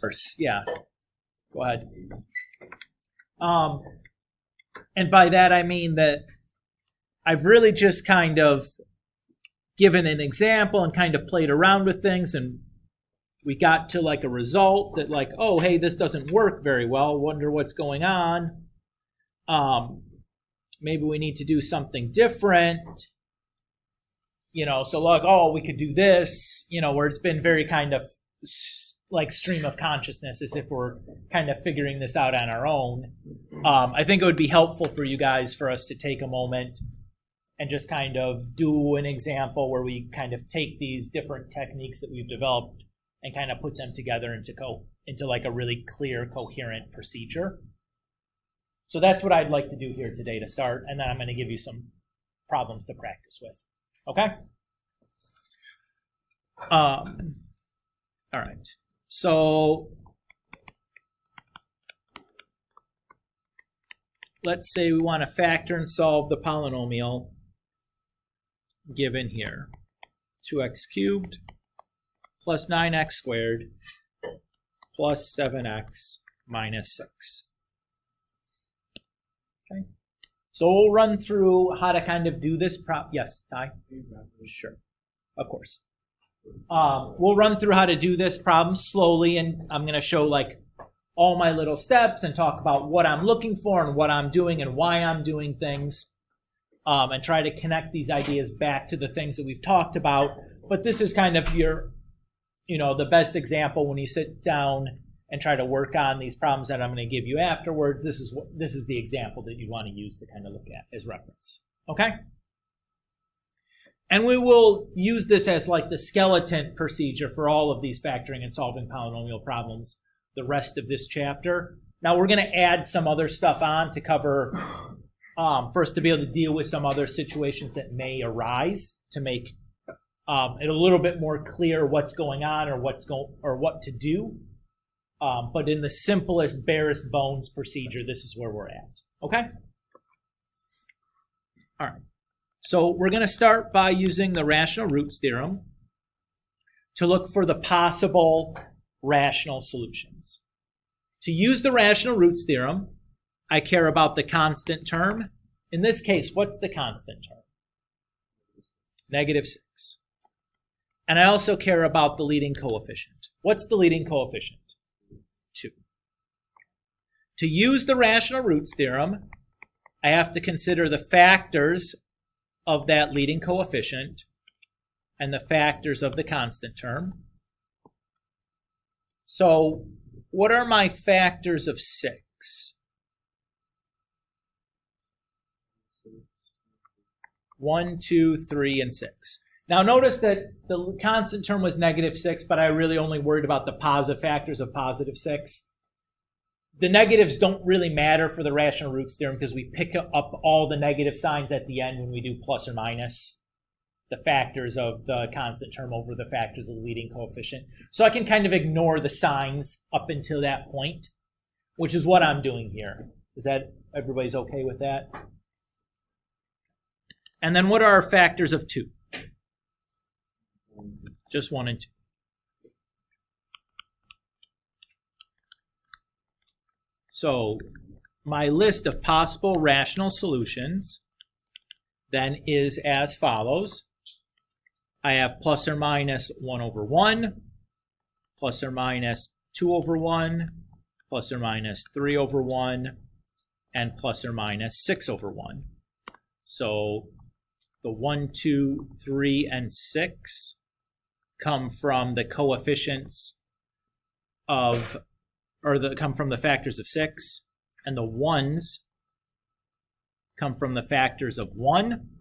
Or, yeah, go ahead. And by that I mean that I've really just kind of given an example and kind of played around with things, and we got to like a result that like, oh, hey, this doesn't work very well. Wonder what's going on. Maybe we need to do something different. So like, oh, we could do this, where it's been very kind of like stream of consciousness, as if we're kind of figuring this out on our own. I think it would be helpful for you guys for us to take a moment and just kind of do an example where we kind of take these different techniques that we've developed and kind of put them together into like a really clear, coherent procedure. So that's what I'd like to do here today to start, and then I'm going to give you some problems to practice with. Okay? All right. So let's say we want to factor and solve the polynomial given here. 2x cubed plus 9x squared plus 7x minus 6. Okay. So we'll run through how to kind of do this. Yes, Ty? Sure. Of course. We'll run through how to do this problem slowly, and I'm going to show like all my little steps and talk about what I'm looking for and what I'm doing and why I'm doing things, and try to connect these ideas back to the things that we've talked about. But this is kind of your, the best example when you sit down and try to work on these problems that I'm going to give you afterwards. This is the example that you want to use to kind of look at as reference. Okay? And we will use this as like the skeleton procedure for all of these factoring and solving polynomial problems the rest of this chapter. Now we're going to add some other stuff on to cover, first to be able to deal with some other situations that may arise to make it a little bit more clear what's going on or what to do. But in the simplest, barest bones procedure, this is where we're at. Okay? All right. So we're going to start by using the rational roots theorem to look for the possible rational solutions. To use the rational roots theorem, I care about the constant term. In this case, what's the constant term? -6. And I also care about the leading coefficient. What's the leading coefficient? 2. To use the rational roots theorem, I have to consider the factors of that leading coefficient and the factors of the constant term. So what are my factors of 6? 1, 2, 3, and 6. Now notice that the constant term was -6, but I really only worried about the positive factors of +6. The negatives don't really matter for the rational roots theorem because we pick up all the negative signs at the end when we do plus or minus the factors of the constant term over the factors of the leading coefficient. So I can kind of ignore the signs up until that point, which is what I'm doing here. Is that everybody's okay with that? And then what are our factors of 2? Just 1 and 2. So my list of possible rational solutions then is as follows. I have plus or minus 1 over 1, plus or minus 2 over 1, plus or minus 3 over 1, and plus or minus 6 over 1. So the 1, 2, 3, and 6 come from the coefficients of, come from the factors of 6, and the 1s come from the factors of 1.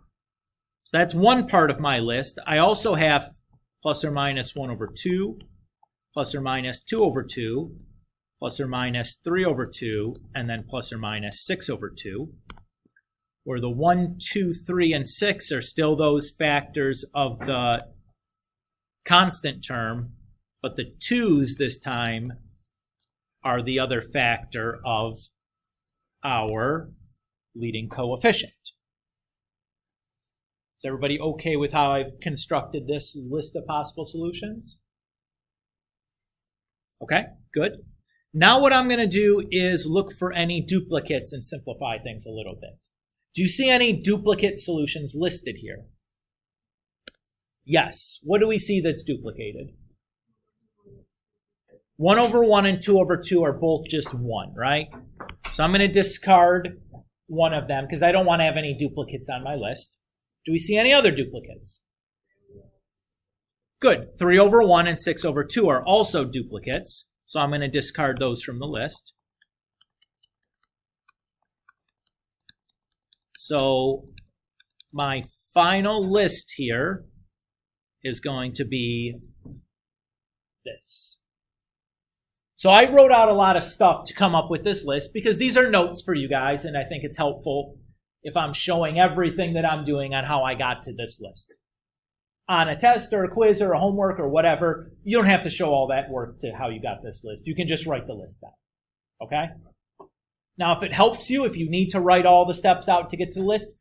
So that's one part of my list. I also have plus or minus 1 over 2, plus or minus 2 over 2, plus or minus 3 over 2, and then plus or minus 6 over 2, where the 1, 2, 3, and 6 are still those factors of the constant term, but the 2's this time are the other factor of our leading coefficient. Is everybody okay with how I've constructed this list of possible solutions? Okay, good. Now what I'm going to do is look for any duplicates and simplify things a little bit. Do you see any duplicate solutions listed here? Yes. What do we see that's duplicated? 1 over 1 and 2 over 2 are both just 1, right? So I'm going to discard one of them because I don't want to have any duplicates on my list. Do we see any other duplicates? Good. 3 over 1 and 6 over 2 are also duplicates. So I'm going to discard those from the list. So my final list here is going to be this. So I wrote out a lot of stuff to come up with this list because these are notes for you guys, and I think it's helpful if I'm showing everything that I'm doing on how I got to this list. On a test or a quiz or a homework or whatever, you don't have to show all that work to how you got this list. You can just write the list out, okay? Now, if it helps you, if you need to write all the steps out to get to the list,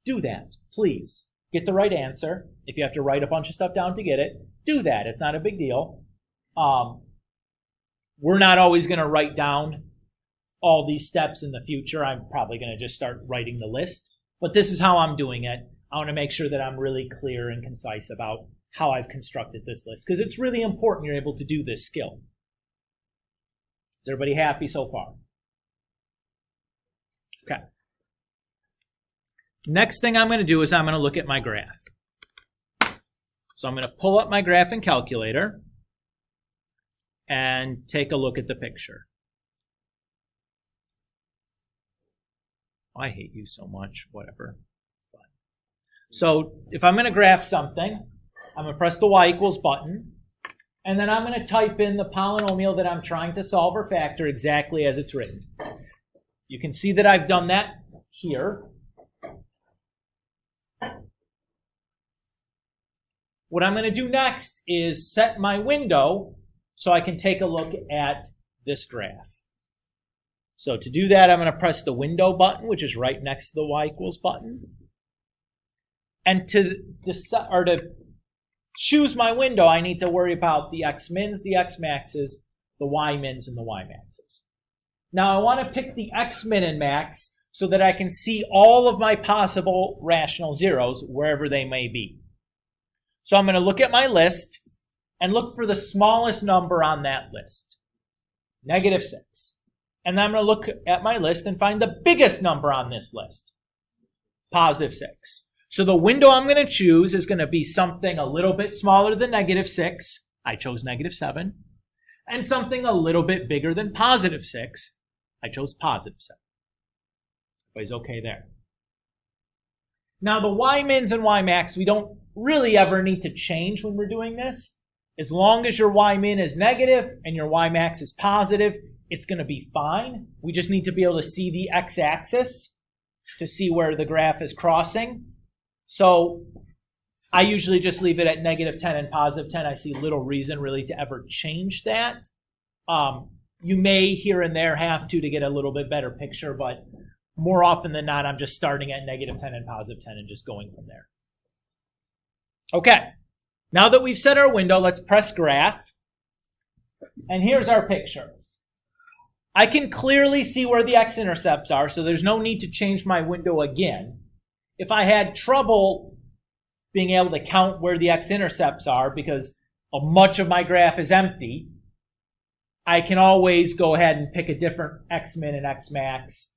do that, please. Get the right answer. If you have to write a bunch of stuff down to get it, do that. It's not a big deal. We're not always going to write down all these steps in the future. I'm probably going to just start writing the list. But this is how I'm doing it. I want to make sure that I'm really clear and concise about how I've constructed this list, because it's really important you're able to do this skill. Is everybody happy so far? Okay. Next thing I'm going to do is I'm going to look at my graph. So I'm going to pull up my graph in Calculator and take a look at the picture. I hate you so much, whatever. Fine. So if I'm going to graph something, I'm going to press the y equals button, and then I'm going to type in the polynomial that I'm trying to solve or factor exactly as it's written. You can see that I've done that here. What I'm going to do next is set my window so I can take a look at this graph. So to do that, I'm going to press the window button, which is right next to the y equals button. And to choose my window, I need to worry about the x mins, the x maxes, the y mins, and the y maxes. Now I want to pick the x min and max so that I can see all of my possible rational zeros wherever they may be. So I'm going to look at my list and look for the smallest number on that list, -6. And then I'm going to look at my list and find the biggest number on this list, +6. So the window I'm going to choose is going to be something a little bit smaller than -6. I chose -7. And something a little bit bigger than +6. I chose +7. Everybody's okay there. Now the y mins and y max, we don't really ever need to change when we're doing this. As long as your y min is negative and your y max is positive, it's going to be fine. We just need to be able to see the x-axis to see where the graph is crossing. So I usually just leave it at -10 and +10. I see little reason really to ever change that. You may here and there have to get a little bit better picture, but more often than not, I'm just starting at -10 and +10 and just going from there. Okay, now that we've set our window, let's press graph. And here's our picture. I can clearly see where the x-intercepts are, so there's no need to change my window again. If I had trouble being able to count where the x-intercepts are because much of my graph is empty, I can always go ahead and pick a different x-min and x-max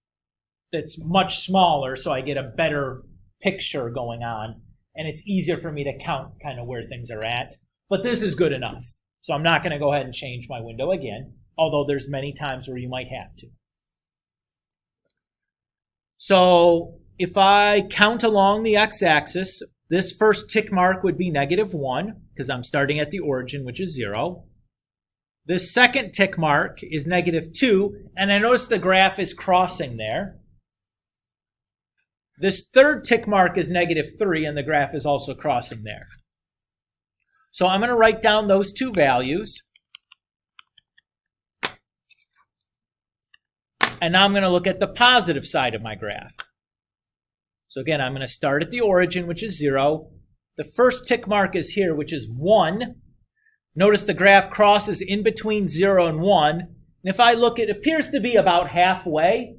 that's much smaller so I get a better picture going on. And it's easier for me to count kind of where things are at. But this is good enough. So I'm not going to go ahead and change my window again, although there's many times where you might have to. So if I count along the x-axis, this first tick mark would be -1 because I'm starting at the origin, which is 0. This second tick mark is -2, and I notice the graph is crossing there. This third tick mark is -3, and the graph is also crossing there. So I'm going to write down those two values. And now I'm going to look at the positive side of my graph. So again, I'm going to start at the origin, which is 0. The first tick mark is here, which is 1. Notice the graph crosses in between 0 and 1. And if I look, it appears to be about halfway.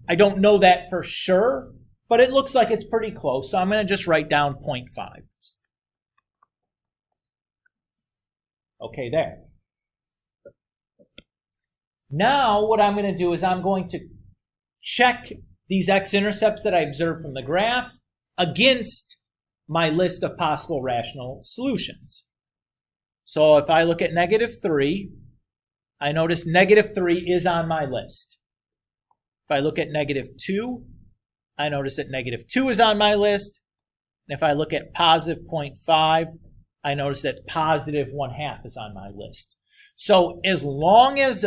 I don't know that for sure, but it looks like it's pretty close. So I'm going to just write down 0.5. Okay, there. Now what I'm going to do is I'm going to check these x-intercepts that I observed from the graph against my list of possible rational solutions. So if I look at -3, I notice -3 is on my list. If I look at -2, I notice that -2 is on my list. And if I look at positive 0.5, I notice that positive 1/2 is on my list. So as long as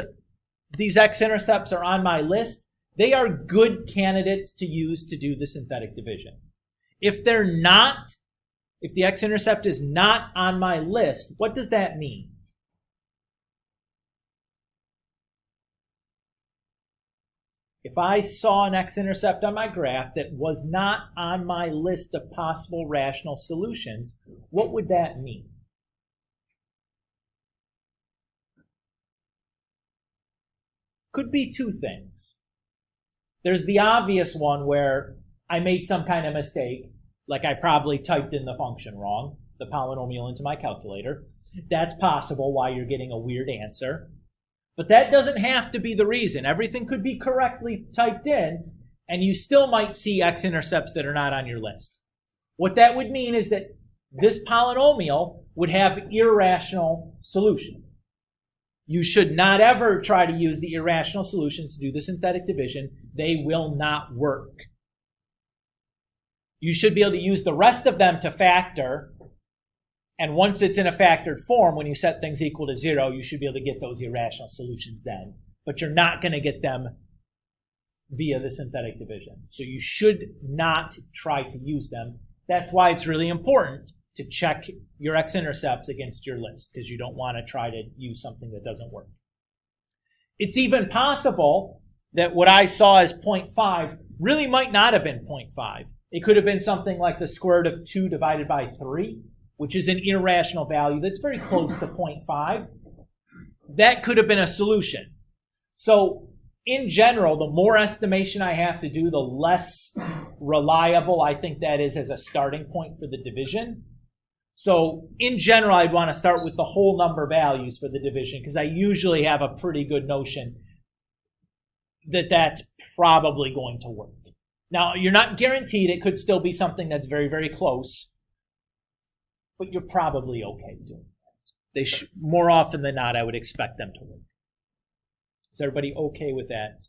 these x-intercepts are on my list, they are good candidates to use to do the synthetic division. If they're not, if the x-intercept is not on my list, what does that mean? If I saw an x-intercept on my graph that was not on my list of possible rational solutions, what would that mean? Could be two things. There's the obvious one where I made some kind of mistake, like I probably typed in the function wrong, the polynomial into my calculator. That's possible why you're getting a weird answer. But that doesn't have to be the reason. Everything could be correctly typed in, and you still might see x-intercepts that are not on your list. What that would mean is that this polynomial would have irrational solutions. You should not ever try to use the irrational solutions to do the synthetic division. They will not work. You should be able to use the rest of them to factor. And once it's in a factored form, when you set things equal to 0, you should be able to get those irrational solutions then. But you're not going to get them via the synthetic division. So you should not try to use them. That's why it's really important to check your x-intercepts against your list, because you don't want to try to use something that doesn't work. It's even possible that what I saw as 0.5 really might not have been 0.5. It could have been something like the square root of 2 divided by 3, which is an irrational value that's very close to 0.5. That could have been a solution. So in general, the more estimation I have to do, the less reliable I think that is as a starting point for the division. So in general, I'd want to start with the whole number values for the division, because I usually have a pretty good notion that that's probably going to work. Now, you're not guaranteed. It could still be something that's very, very close, but you're probably okay doing that. More often than not, I would expect them to work. Is everybody okay with that?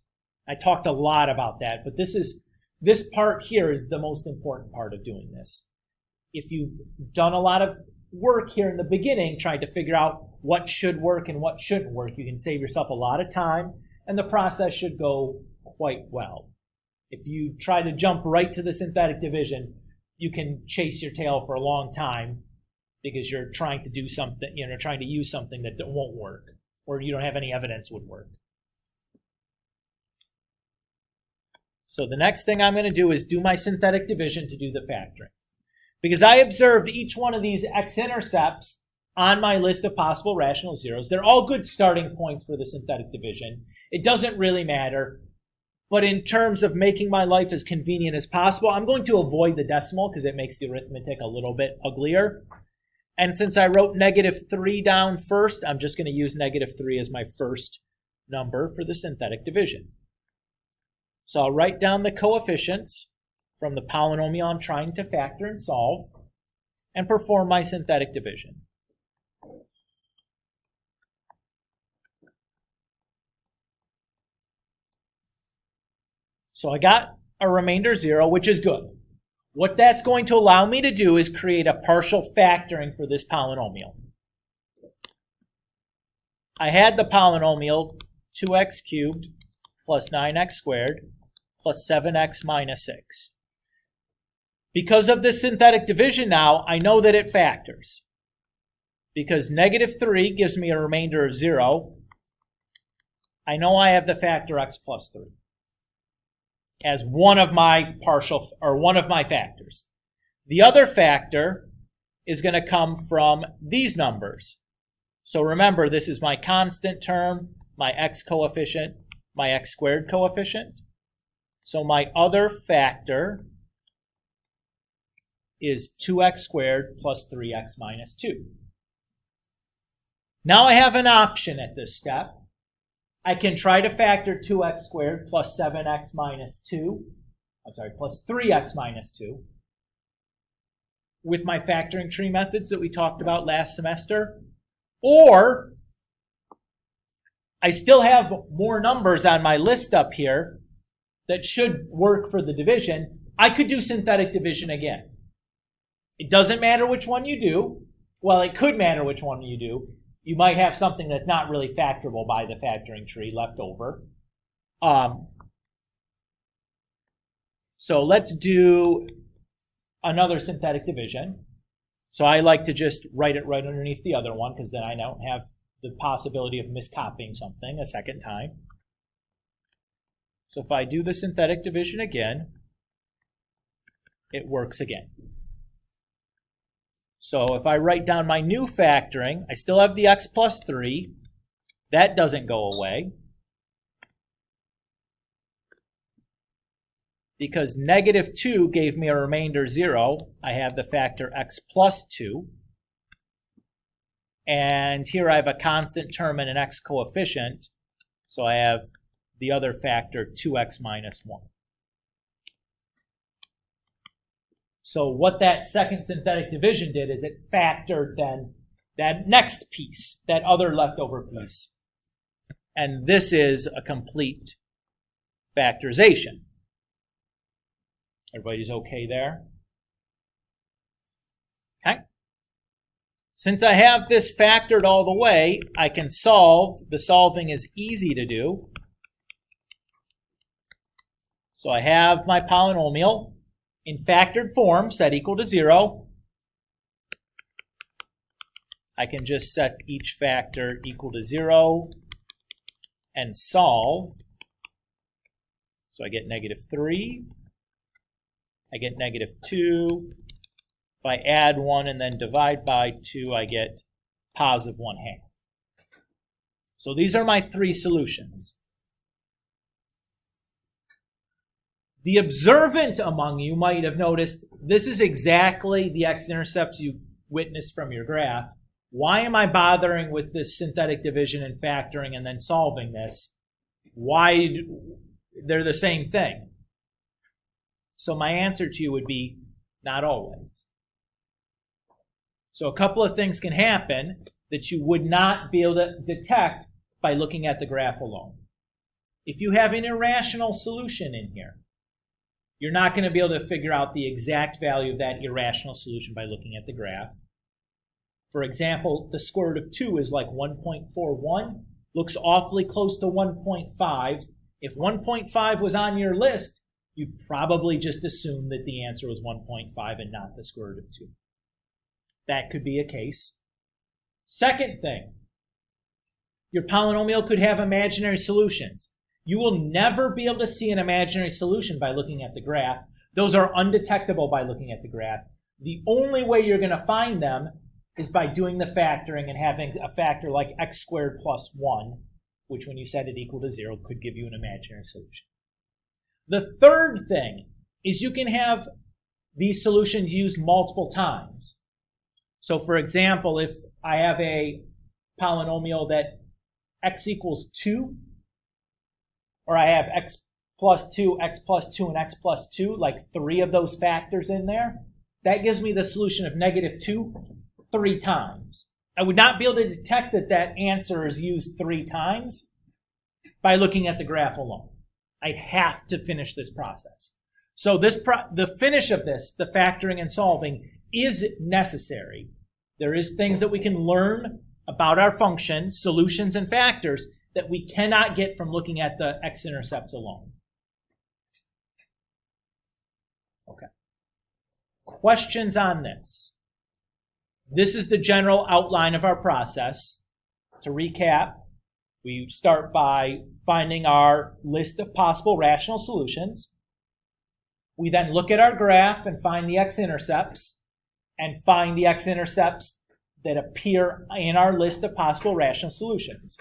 I talked a lot about that, but this part here is the most important part of doing this. If you've done a lot of work here in the beginning trying to figure out what should work and what shouldn't work, you can save yourself a lot of time, and the process should go quite well. If you try to jump right to the synthetic division, you can chase your tail for a long time because you're trying to do something, trying to use something that won't work, or you don't have any evidence would work. So the next thing I'm going to do is do my synthetic division to do the factoring. Because I observed each one of these x-intercepts on my list of possible rational zeros. They're all good starting points for the synthetic division. It doesn't really matter. But in terms of making my life as convenient as possible, I'm going to avoid the decimal because it makes the arithmetic a little bit uglier. And since I wrote -3 down first, I'm just going to use -3 as my first number for the synthetic division. So I'll write down the coefficients from the polynomial I'm trying to factor and solve, and perform my synthetic division. So I got a remainder 0, which is good. What that's going to allow me to do is create a partial factoring for this polynomial. I had the polynomial 2x cubed plus 9x squared plus 7x minus 6. Because of this synthetic division now, I know that it factors. Because -3 gives me a remainder of 0, I know I have the factor x plus 3 as one of my factors. The other factor is going to come from these numbers, So remember, this is my constant term, my x coefficient, my x squared coefficient. So my other factor is 2x squared plus 3x minus 2. Now I have an option at this step. I can try to factor 2x squared plus 7x minus 2, plus 3x minus 2 with my factoring tree methods that we talked about last semester. Or I still have more numbers on my list up here that should work for the division. I could do synthetic division again. It doesn't matter which one you do. Well, it could matter which one you do. You might have something that's not really factorable by the factoring tree left over. So let's do another synthetic division. So I like to just write it right underneath the other one because then I don't have the possibility of miscopying something a second time. So if I do the synthetic division again, it works again. So if I write down my new factoring, I still have the x plus 3. That doesn't go away. Because negative 2 gave me a remainder 0, I have the factor x plus 2. And here I have a constant term and an x coefficient. So I have the other factor 2x minus 1. So what that second synthetic division did is it factored then that next piece, that other leftover piece. And this is a complete factorization. Everybody's okay there? Okay. Since I have this factored all the way, I can solve. The solving is easy to do. So I have my polynomial in factored form, set equal to 0. I can just set each factor equal to 0 and solve. So I get negative 3. I get negative 2. If I add 1 and then divide by 2, I get positive 1/2. So these are my three solutions. The observant among you might have noticed this is exactly the x-intercepts you witnessed from your graph. Why am I bothering with this synthetic division and factoring and then solving this? They're the same thing. So my answer to you would be not always. So a couple of things can happen that you would not be able to detect by looking at the graph alone. If you have an irrational solution in here, you're not going to be able to figure out the exact value of that irrational solution by looking at the graph. For example, the square root of 2 is like 1.41. Looks awfully close to 1.5. If 1.5 was on your list, you'd probably just assume that the answer was 1.5 and not the square root of 2. That could be a case. Second thing, your polynomial could have imaginary solutions. You will never be able to see an imaginary solution by looking at the graph. Those are undetectable by looking at the graph. The only way you're going to find them is by doing the factoring and having a factor like x squared plus 1, which when you set it equal to 0 could give you an imaginary solution. The third thing is you can have these solutions used multiple times. So for example, if I have a polynomial that x equals 2, or I have x plus 2, and x plus 2, like 3 of those factors in there, that gives me the solution of negative 2 3 times. I would not be able to detect that that answer is used 3 times by looking at the graph alone. I'd have to finish this process. So the finish of this, the factoring and solving, is necessary. There is things that we can learn about our function, solutions and factors, that we cannot get from looking at the x-intercepts alone. Okay. Questions on this? This is the general outline of our process. To recap, we start by finding our list of possible rational solutions. We then look at our graph and find the x-intercepts, and find the x-intercepts that appear in our list of possible rational solutions.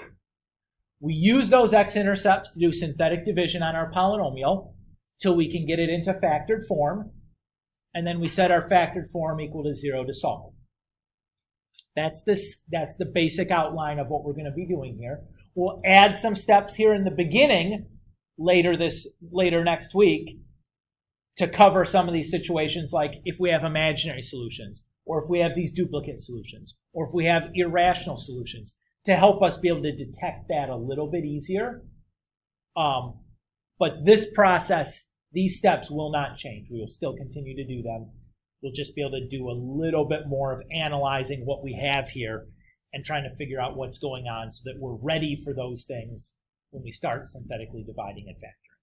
We use those x-intercepts to do synthetic division on our polynomial till we can get it into factored form, and then we set our factored form equal to 0 to solve. That's the basic outline of what we're going to be doing here. We'll add some steps here in the beginning later next week to cover some of these situations, like if we have imaginary solutions, or if we have these duplicate solutions, or if we have irrational solutions, to help us be able to detect that a little bit easier. But this process, these steps will not change. We will still continue to do them. We'll just be able to do a little bit more of analyzing what we have here and trying to figure out what's going on so that we're ready for those things when we start synthetically dividing and factoring.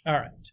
All right.